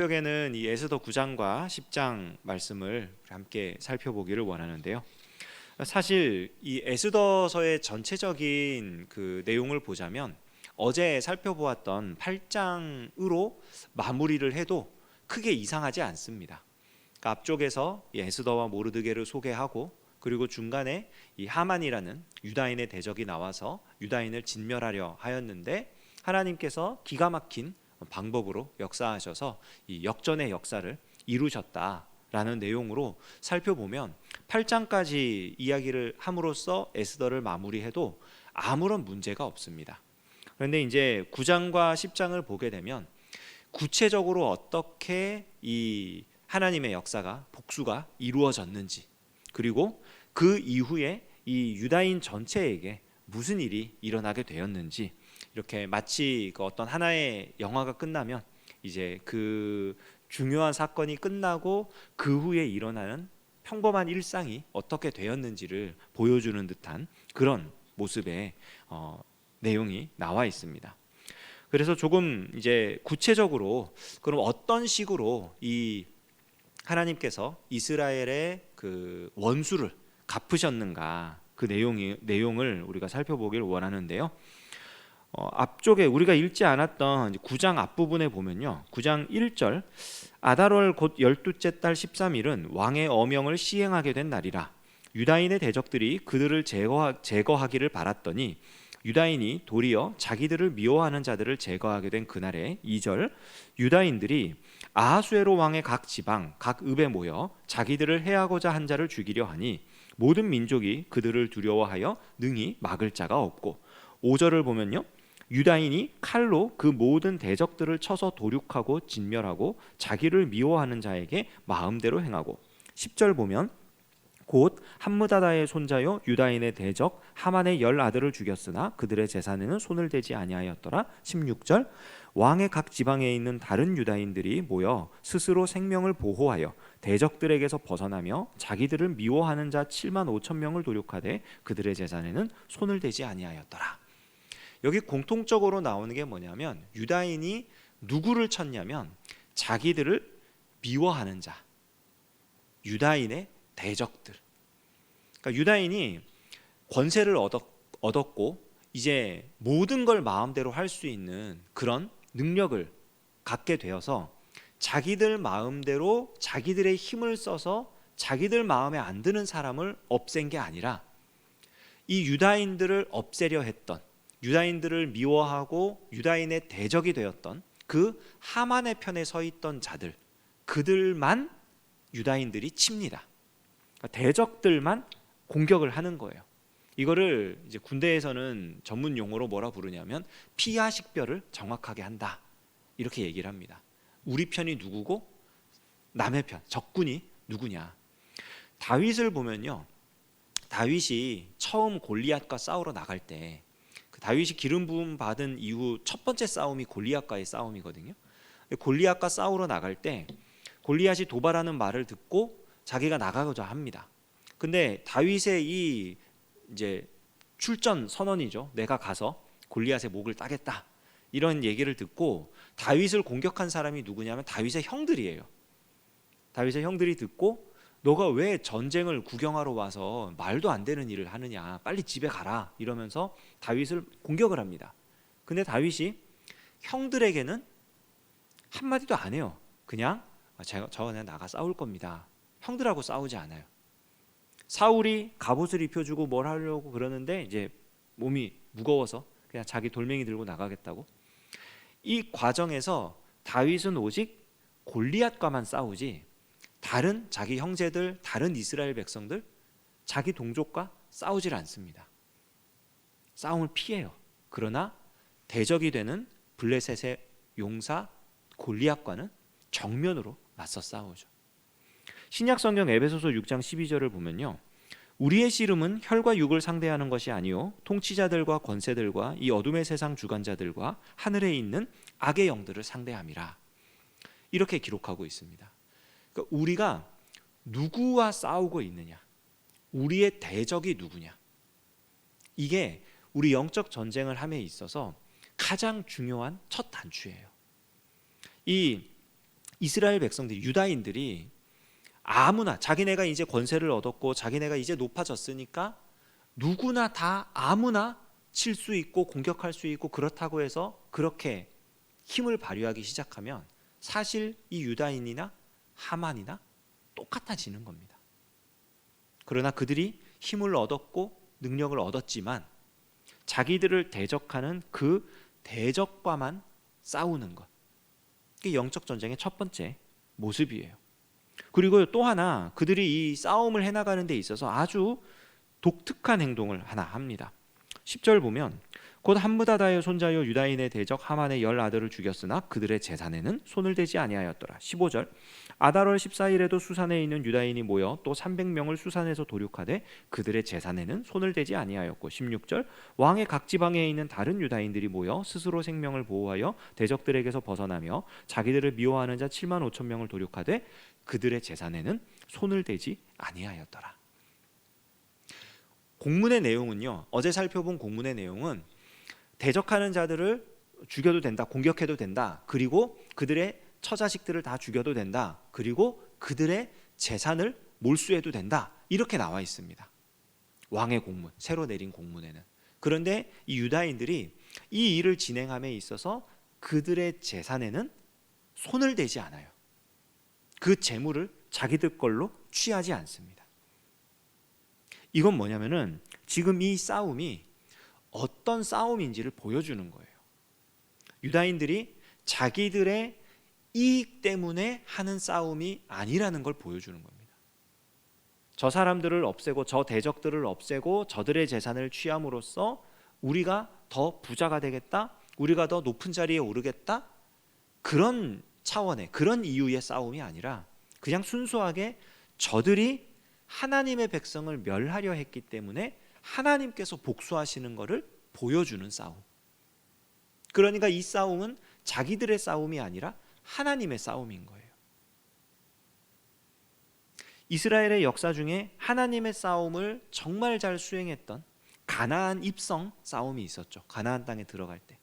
새벽에는 이 에스더 9장과 10장 말씀을 함께 살펴보기를 원하는데요. 사실 이 에스더서의 전체적인 그 내용을 보자면 어제 살펴보았던 8장으로 마무리를 해도 크게 이상하지 않습니다. 그러니까 앞쪽에서 이 에스더와 모르드게를 소개하고 그리고 중간에 이 하만이라는 유다인의 대적이 나와서 유다인을 진멸하려 하였는데 하나님께서 기가 막힌 방법으로 역사하셔서 이 역전의 역사를 이루셨다라는 내용으로 살펴보면 8장까지 이야기를 함으로써 에스더를 마무리해도 아무런 문제가 없습니다. 그런데 이제 9장과 10장을 보게 되면 구체적으로 어떻게 이 하나님의 역사가 복수가 이루어졌는지 그리고 그 이후에 이 유다인 전체에게 무슨 일이 일어나게 되었는지 이렇게 마치 그 어떤 하나의 영화가 끝나면 이제 그 중요한 사건이 끝나고 그 후에 일어나는 평범한 일상이 어떻게 되었는지를 보여주는 듯한 그런 모습의 내용이 나와 있습니다. 그래서 조금 이제 구체적으로 그럼 어떤 식으로 이 하나님께서 이스라엘의 그 원수를 갚으셨는가 그 내용을 우리가 살펴보길 원하는데요. 앞쪽에 우리가 읽지 않았던 9장 앞부분에 보면요. 9장 1절 아달월 곧 12째 달 13일은 왕의 어명을 시행하게 된 날이라 유다인의 대적들이 그들을 제거하기를 바랐더니 유다인이 도리어 자기들을 미워하는 자들을 제거하게 된 그날에 2절 유다인들이 아하수에로 왕의 각 지방 각 읍에 모여 자기들을 해하고자 한 자를 죽이려 하니 모든 민족이 그들을 두려워하여 능히 막을 자가 없고 5절을 보면요. 유다인이 칼로 그 모든 대적들을 쳐서 도륙하고 진멸하고 자기를 미워하는 자에게 마음대로 행하고 10절 보면 곧 함므다다의 손자요 유다인의 대적 하만의 10 아들을 죽였으나 그들의 재산에는 손을 대지 아니하였더라. 16절 왕의 각 지방에 있는 다른 유다인들이 모여 스스로 생명을 보호하여 대적들에게서 벗어나며 자기들을 미워하는 자 7만 5천 명을 도륙하되 그들의 재산에는 손을 대지 아니하였더라. 여기 공통적으로 나오는 게 뭐냐면 유다인이 누구를 쳤냐면 자기들을 미워하는 자, 유다인의 대적들. 그러니까 유다인이 권세를 얻었고 이제 모든 걸 마음대로 할 수 있는 그런 능력을 갖게 되어서 자기들 마음대로 자기들의 힘을 써서 자기들 마음에 안 드는 사람을 없앤 게 아니라 이 유다인들을 없애려 했던 유다인들을 미워하고 유다인의 대적이 되었던 그 하만의 편에 서 있던 자들 그들만 유다인들이 칩니다. 그러니까 대적들만 공격을 하는 거예요. 이거를 이제 군대에서는 전문 용어로 뭐라 부르냐면 피하 식별을 정확하게 한다 이렇게 얘기를 합니다. 우리 편이 누구고 남의 편 적군이 누구냐. 다윗을 보면요. 다윗이 처음 골리앗과 싸우러 나갈 때 다윗이 기름 부음 받은 이후 첫 번째 싸움이 골리앗과의 싸움이거든요. 골리앗과 싸우러 나갈 때 골리앗이 도발하는 말을 듣고 자기가 나가고자 합니다. 근데 다윗의 이 이제 출전 선언이죠. 내가 가서 골리앗의 목을 따겠다. 이런 얘기를 듣고 다윗을 공격한 사람이 누구냐면 다윗의 형들이에요. 다윗의 형들이 듣고 너가 왜 전쟁을 구경하러 와서 말도 안 되는 일을 하느냐. 빨리 집에 가라. 이러면서 다윗을 공격을 합니다. 근데 다윗이 형들에게는 한마디도 안 해요. 그냥 저 그냥 나가 싸울 겁니다. 형들하고 싸우지 않아요. 사울이 갑옷을 입혀주고 뭘 하려고 그러는데 이제 몸이 무거워서 그냥 자기 돌멩이 들고 나가겠다고. 이 과정에서 다윗은 오직 골리앗과만 싸우지 다른 자기 형제들, 다른 이스라엘 백성들, 자기 동족과 싸우질 않습니다. 싸움을 피해요. 그러나 대적이 되는 블레셋의 용사 골리앗과는 정면으로 맞서 싸우죠. 신약성경 에베소서 6장 12절을 보면요. 우리의 씨름은 혈과 육을 상대하는 것이 아니요 통치자들과 권세들과 이 어둠의 세상 주관자들과 하늘에 있는 악의 영들을 상대함이라. 이렇게 기록하고 있습니다. 그러니까 우리가 누구와 싸우고 있느냐, 우리의 대적이 누구냐, 이게 우리 영적 전쟁을 함에 있어서 가장 중요한 첫 단추예요. 이 이스라엘 백성들이, 유다인들이 아무나 자기네가 이제 권세를 얻었고 자기네가 이제 높아졌으니까 누구나 다 아무나 칠 수 있고 공격할 수 있고 그렇다고 해서 그렇게 힘을 발휘하기 시작하면 사실 이 유다인이나 하만이나 똑같아지는 겁니다. 그러나 그들이 힘을 얻었고 능력을 얻었지만 자기들을 대적하는 그 대적과만 싸우는 것, 그게 영적 전쟁의 첫 번째 모습이에요. 그리고 또 하나, 그들이 이 싸움을 해나가는 데 있어서 아주 독특한 행동을 하나 합니다. 10절 보면 곧 함므다다의 손자요 유다인의 대적 하만의 10 아들을 죽였으나 그들의 제산에는 손을 대지 아니하였더라. 15절 아달월 14일에도 수산에 있는 유다인이 모여 또 300명을 수산에서 도륙하되 그들의 제산에는 손을 대지 아니하였고 16절 왕의 각 지방에 있는 다른 유다인들이 모여 스스로 생명을 보호하여 대적들에게서 벗어나며 자기들을 미워하는 자 7만 5천 명을 도륙하되 그들의 제산에는 손을 대지 아니하였더라. 공문의 내용은요, 어제 살펴본 공문의 내용은 대적하는 자들을 죽여도 된다, 공격해도 된다, 그리고 그들의 처자식들을 다 죽여도 된다, 그리고 그들의 재산을 몰수해도 된다, 이렇게 나와 있습니다. 왕의 공문, 새로 내린 공문에는. 그런데 이 유다인들이 이 일을 진행함에 있어서 그들의 재산에는 손을 대지 않아요. 그 재물을 자기들 걸로 취하지 않습니다. 이건 뭐냐면은 지금 이 싸움이 어떤 싸움인지를 보여주는 거예요. 유다인들이 자기들의 이익 때문에 하는 싸움이 아니라는 걸 보여주는 겁니다. 저 사람들을 없애고 저 대적들을 없애고 저들의 재산을 취함으로써 우리가 더 부자가 되겠다, 우리가 더 높은 자리에 오르겠다, 그런 차원의, 그런 이유의 싸움이 아니라 그냥 순수하게 저들이 하나님의 백성을 멸하려 했기 때문에 하나님께서 복수하시는 것을 보여주는 싸움. 그러니까 이 싸움은 자기들의 싸움이 아니라 하나님의 싸움인 거예요. 이스라엘의 역사 중에 하나님의 싸움을 정말 잘 수행했던 가나안 입성 싸움이 있었죠. 가나안 땅에 들어갈 때.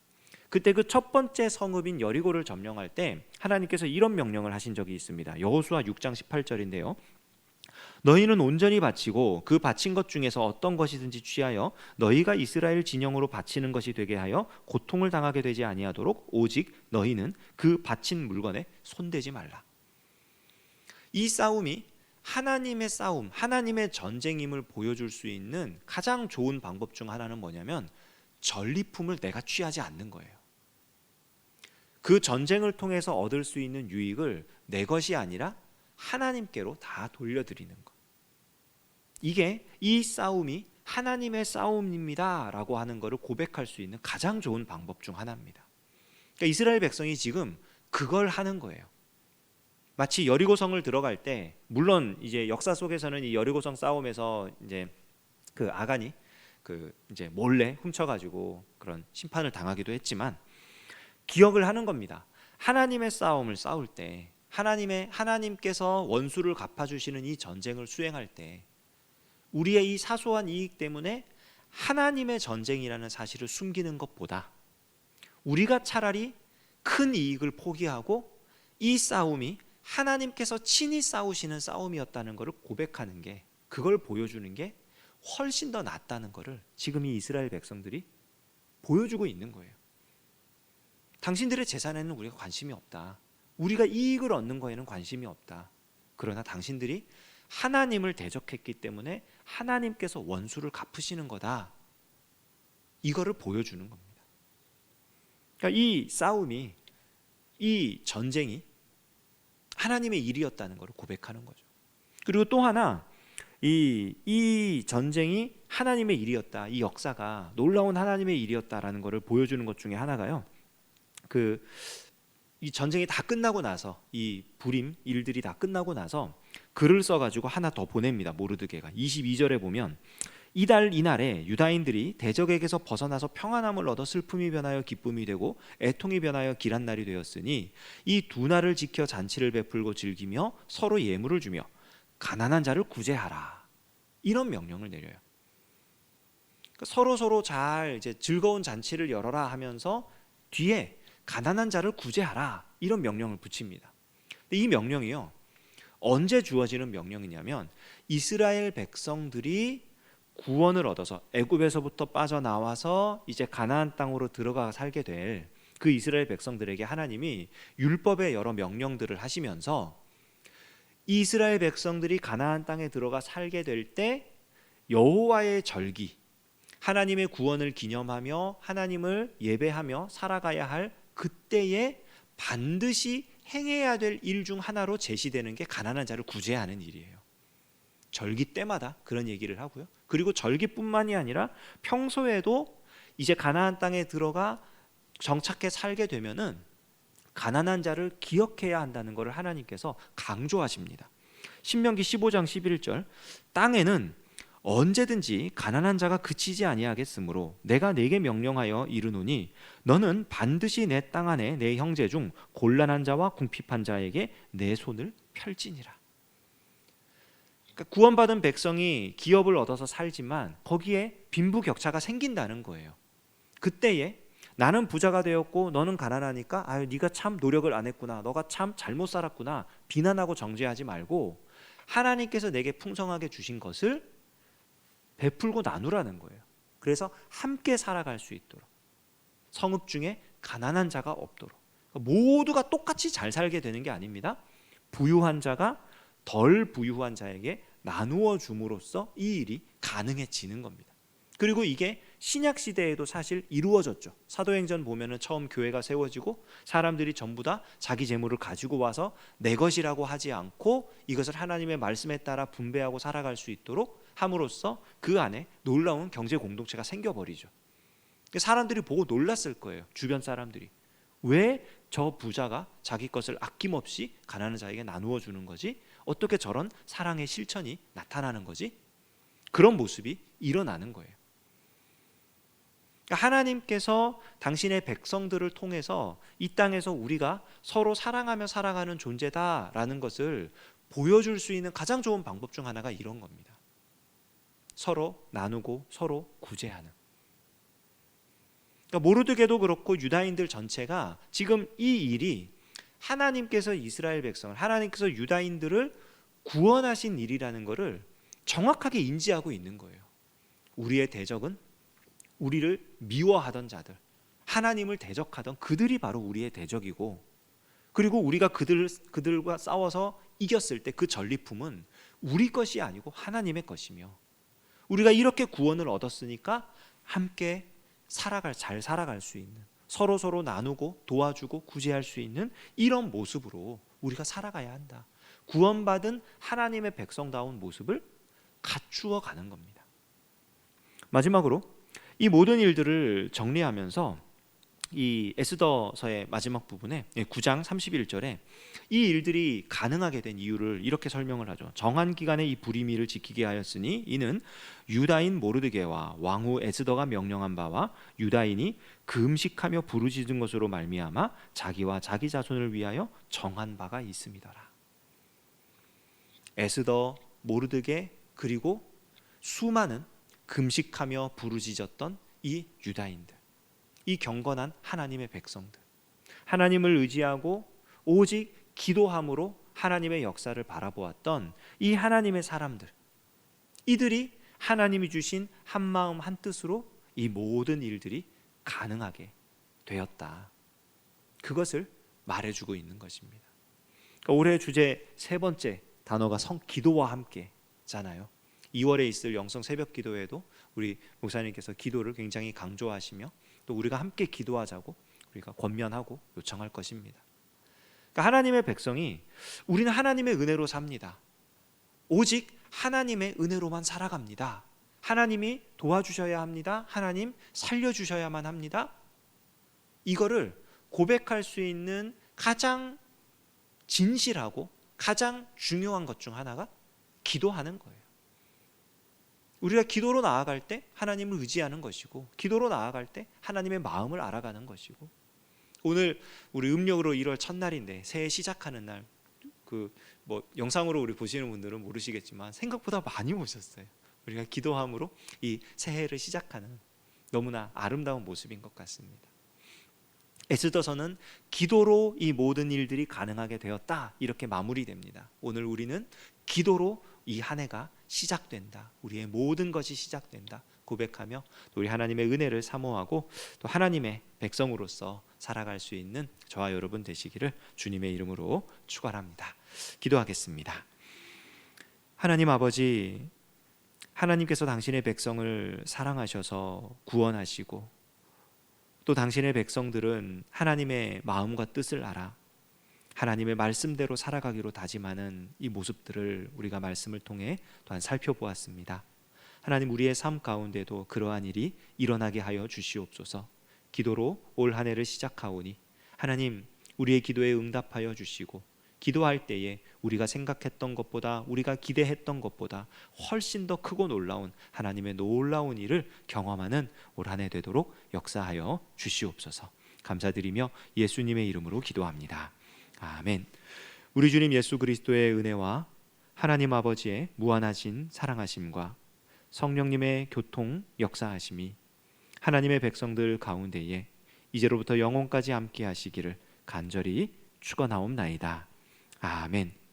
그때 그 첫 번째 성읍인 여리고를 점령할 때 하나님께서 이런 명령을 하신 적이 있습니다. 여호수아 6장 18절인데요. 너희는 온전히 바치고 그 바친 것 중에서 어떤 것이든지 취하여 너희가 이스라엘 진영으로 바치는 것이 되게 하여 고통을 당하게 되지 아니하도록 오직 너희는 그 바친 물건에 손대지 말라. 이 싸움이 하나님의 싸움, 하나님의 전쟁임을 보여줄 수 있는 가장 좋은 방법 중 하나는 뭐냐면 전리품을 내가 취하지 않는 거예요. 그 전쟁을 통해서 얻을 수 있는 유익을 내 것이 아니라 하나님께로 다 돌려드리는 것. 이게 이 싸움이 하나님의 싸움입니다 라고 하는 것을 고백할 수 있는 가장 좋은 방법 중 하나입니다. 그러니까 이스라엘 백성이 지금 그걸 하는 거예요. 마치 여리고성을 들어갈 때, 물론 이제 역사 속에서는 이 여리고성 싸움에서 이제 그 아간이 이제 몰래 훔쳐가지고 그런 심판을 당하기도 했지만 기억을 하는 겁니다. 하나님의 싸움을 싸울 때, 하나님께서 원수를 갚아주시는 이 전쟁을 수행할 때 우리의 이 사소한 이익 때문에 하나님의 전쟁이라는 사실을 숨기는 것보다 우리가 차라리 큰 이익을 포기하고 이 싸움이 하나님께서 친히 싸우시는 싸움이었다는 것을 고백하는 게, 그걸 보여주는 게 훨씬 더 낫다는 것을 지금 이 이스라엘 백성들이 보여주고 있는 거예요. 당신들의 재산에는 우리가 관심이 없다. 우리가 이익을 얻는 거에는 관심이 없다. 그러나 당신들이 하나님을 대적했기 때문에 하나님께서 원수를 갚으시는 거다. 이거를 보여주는 겁니다. 그러니까 이 싸움이, 이 전쟁이 하나님의 일이었다는 것을 고백하는 거죠. 그리고 또 하나, 이 전쟁이 하나님의 일이었다, 이 역사가 놀라운 하나님의 일이었다라는 것을 보여주는 것 중에 하나가요, 이 전쟁이 다 끝나고 나서, 이 불임 일들이 다 끝나고 나서 글을 써가지고 하나 더 보냅니다. 모르드게가 22절에 보면 이날에 유다인들이 대적에게서 벗어나서 평안함을 얻어 슬픔이 변하여 기쁨이 되고 애통이 변하여 길한 날이 되었으니 이 두 날을 지켜 잔치를 베풀고 즐기며 서로 예물을 주며 가난한 자를 구제하라. 이런 명령을 내려요. 그러니까 서로 잘 이제 즐거운 잔치를 열어라 하면서 뒤에 가난한 자를 구제하라, 이런 명령을 붙입니다. 근데 이 명령이요, 언제 주어지는 명령이냐면 이스라엘 백성들이 구원을 얻어서 애굽에서부터 빠져나와서 이제 가나안 땅으로 들어가 살게 될 그 이스라엘 백성들에게 하나님이 율법의 여러 명령들을 하시면서 이스라엘 백성들이 가나안 땅에 들어가 살게 될 때 여호와의 절기, 하나님의 구원을 기념하며 하나님을 예배하며 살아가야 할 그때에 반드시 행해야 될 일 중 하나로 제시되는 게 가난한 자를 구제하는 일이에요. 절기 때마다 그런 얘기를 하고요. 그리고 절기뿐만이 아니라 평소에도 이제 가나안 땅에 들어가 정착해 살게 되면은 가난한 자를 기억해야 한다는 것을 하나님께서 강조하십니다. 신명기 15장 11절, 땅에는 언제든지 가난한 자가 그치지 아니하겠으므로 내가 네게 명령하여 이르노니 너는 반드시 내 땅 안에 내 형제 중 곤란한 자와 궁핍한 자에게 내 손을 펼지니라. 그러니까 구원받은 백성이 기업을 얻어서 살지만 거기에 빈부격차가 생긴다는 거예요. 그때에 나는 부자가 되었고 너는 가난하니까 아유 네가 참 노력을 안 했구나, 너가 참 잘못 살았구나 비난하고 정죄하지 말고 하나님께서 내게 풍성하게 주신 것을 베풀고 나누라는 거예요. 그래서 함께 살아갈 수 있도록, 성읍 중에 가난한 자가 없도록, 모두가 똑같이 잘 살게 되는 게 아닙니다. 부유한 자가 덜 부유한 자에게 나누어 줌으로써 이 일이 가능해지는 겁니다. 그리고 이게 신약 시대에도 사실 이루어졌죠. 사도행전 보면은 처음 교회가 세워지고 사람들이 전부 다 자기 재물을 가지고 와서 내 것이라고 하지 않고 이것을 하나님의 말씀에 따라 분배하고 살아갈 수 있도록 함으로써 그 안에 놀라운 경제 공동체가 생겨버리죠. 사람들이 보고 놀랐을 거예요. 주변 사람들이 왜 저 부자가 자기 것을 아낌없이 가난한 자에게 나누어 주는 거지? 어떻게 저런 사랑의 실천이 나타나는 거지? 그런 모습이 일어나는 거예요. 하나님께서 당신의 백성들을 통해서 이 땅에서 우리가 서로 사랑하며 살아가는 존재다라는 것을 보여줄 수 있는 가장 좋은 방법 중 하나가 이런 겁니다. 서로 나누고 서로 구제하는. 그러니까 모르드게도 그렇고 유다인들 전체가 지금 이 일이 하나님께서 이스라엘 백성을, 하나님께서 유다인들을 구원하신 일이라는 것을 정확하게 인지하고 있는 거예요. 우리의 대적은 우리를 미워하던 자들, 하나님을 대적하던 그들이 바로 우리의 대적이고, 그리고 우리가 그들과 싸워서 이겼을 때 그 전리품은 우리 것이 아니고 하나님의 것이며, 우리가 이렇게 구원을 얻었으니까 함께 잘 살아갈 수 있는, 서로 나누고 도와주고 구제할 수 있는 이런 모습으로 우리가 살아가야 한다. 구원받은 하나님의 백성다운 모습을 갖추어 가는 겁니다. 마지막으로 이 모든 일들을 정리하면서 이 에스더서의 마지막 부분에 9장 31절에 이 일들이 가능하게 된 이유를 이렇게 설명을 하죠. 정한 기간에 이 불임일을 지키게 하였으니 이는 유다인 모르드게와 왕후 에스더가 명령한 바와 유다인이 금식하며 부르짖은 것으로 말미암아 자기와 자기 자손을 위하여 정한 바가 있음이더라. 에스더, 모르드게, 그리고 수많은 금식하며 부르짖었던 이 유다인들, 이 경건한 하나님의 백성들, 하나님을 의지하고 오직 기도함으로 하나님의 역사를 바라보았던 이 하나님의 사람들, 이들이 하나님이 주신 한마음 한뜻으로 이 모든 일들이 가능하게 되었다. 그것을 말해주고 있는 것입니다. 그러니까 올해 주제 세 번째 단어가 기도와 함께잖아요. 2월에 있을 영성 새벽 기도회도 우리 목사님께서 기도를 굉장히 강조하시며 또 우리가 함께 기도하자고 우리가 권면하고 요청할 것입니다. 그러니까 하나님의 백성이 우리는 하나님의 은혜로 삽니다. 오직 하나님의 은혜로만 살아갑니다. 하나님이 도와주셔야 합니다. 하나님 살려주셔야만 합니다. 이거를 고백할 수 있는 가장 진실하고 가장 중요한 것 중 하나가 기도하는 거예요. 우리가 기도로 나아갈 때 하나님을 의지하는 것이고, 기도로 나아갈 때 하나님의 마음을 알아가는 것이고, 오늘 우리 음력으로 1월 첫날인데 새해 시작하는 날, 영상으로 우리 보시는 분들은 모르시겠지만 생각보다 많이 오셨어요. 우리가 기도함으로 이 새해를 시작하는 너무나 아름다운 모습인 것 같습니다. 에스더서는 기도로 이 모든 일들이 가능하게 되었다, 이렇게 마무리됩니다. 오늘 우리는 기도로 이 한 해가 시작된다, 우리의 모든 것이 시작된다 고백하며 또 우리 하나님의 은혜를 사모하고 또 하나님의 백성으로서 살아갈 수 있는 저와 여러분 되시기를 주님의 이름으로 축원합니다. 기도하겠습니다. 하나님 아버지, 하나님께서 당신의 백성을 사랑하셔서 구원하시고 또 당신의 백성들은 하나님의 마음과 뜻을 알아 하나님의 말씀대로 살아가기로 다짐하는 이 모습들을 우리가 말씀을 통해 또한 살펴보았습니다. 하나님, 우리의 삶 가운데도 그러한 일이 일어나게 하여 주시옵소서. 기도로 올 한 해를 시작하오니 하나님, 우리의 기도에 응답하여 주시고 기도할 때에 우리가 생각했던 것보다, 우리가 기대했던 것보다 훨씬 더 크고 놀라운 하나님의 놀라운 일을 경험하는 올 한 해 되도록 역사하여 주시옵소서. 감사드리며 예수님의 이름으로 기도합니다. 아멘. 우리 주님 예수 그리스도의 은혜와 하나님 아버지의 무한하신 사랑하심과 성령님의 교통 역사하심이 하나님의 백성들 가운데에 이제로부터 영원까지 함께 하시기를 간절히 축원하옵나이다. 아멘.